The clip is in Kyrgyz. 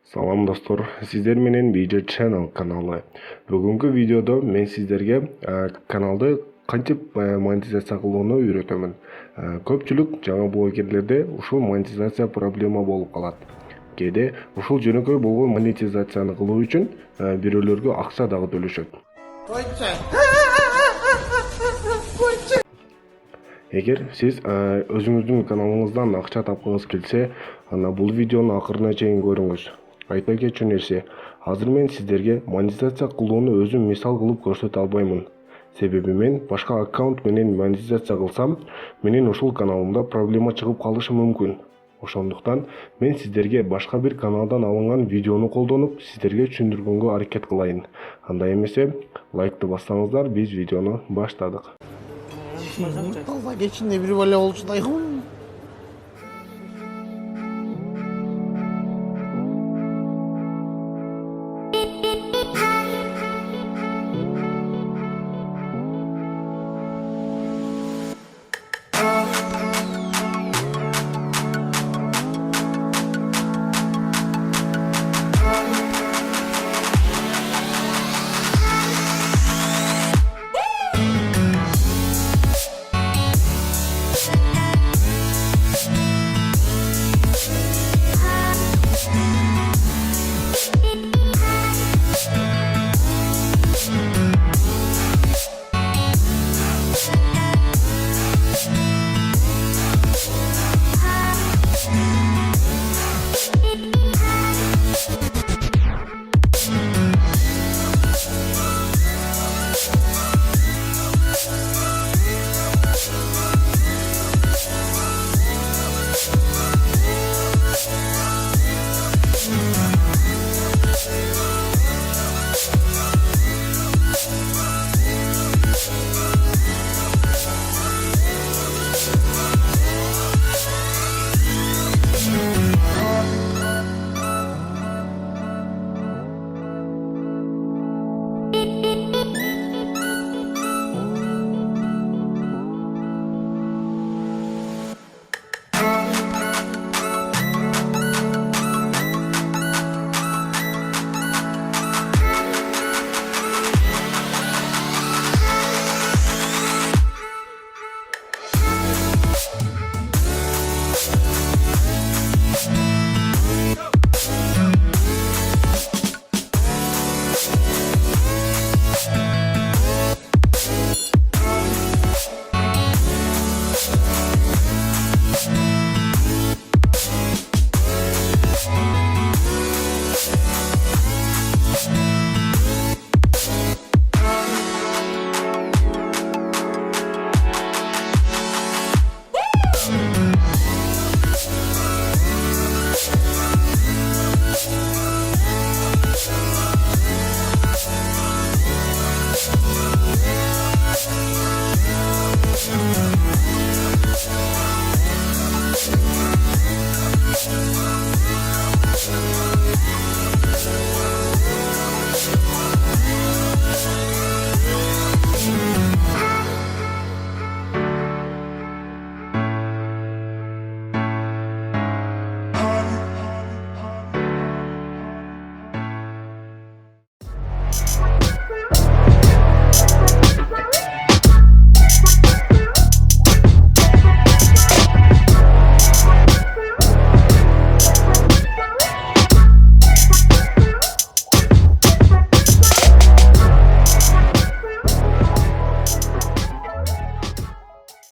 Салам достор, сиздер менен BJ Channel каналы. Бүгүнкү видеодо мен сиздерге каналды кантип монетизация кылууну үйрөтөмүн. Көпчүлүк жаңы блогерлерде ушул монетизация проблема болуп калат. Кээде ушул жөнөкөй болгон монетизацияны кылуу үчүн бирөөлөргө акча дагы төлөшөт. Эгер сиз өзүңүздүн каналыңыздан акча тапкыңыз келсе, ана бул видеону акырына чейин көрүңүз. Айта кетчү нерсе, азыр мен сиздерге монетизация кылууну өзүм мисал кылып көрсөтө албаймын. Себеби мен башка аккаунт менен монетизация кылсам, менин ушул каналымда проблема чыгып калышы мүмкүн. Ошондуктан мен сиздерге башка бир каналдан алынган видеону колдонуп, сиздерге түшүндүргөнгө аракет кылайын. Андай эмесе, лайкты бассаңыздар, биз видеону баштадык. Geçin de bir böyle olsun.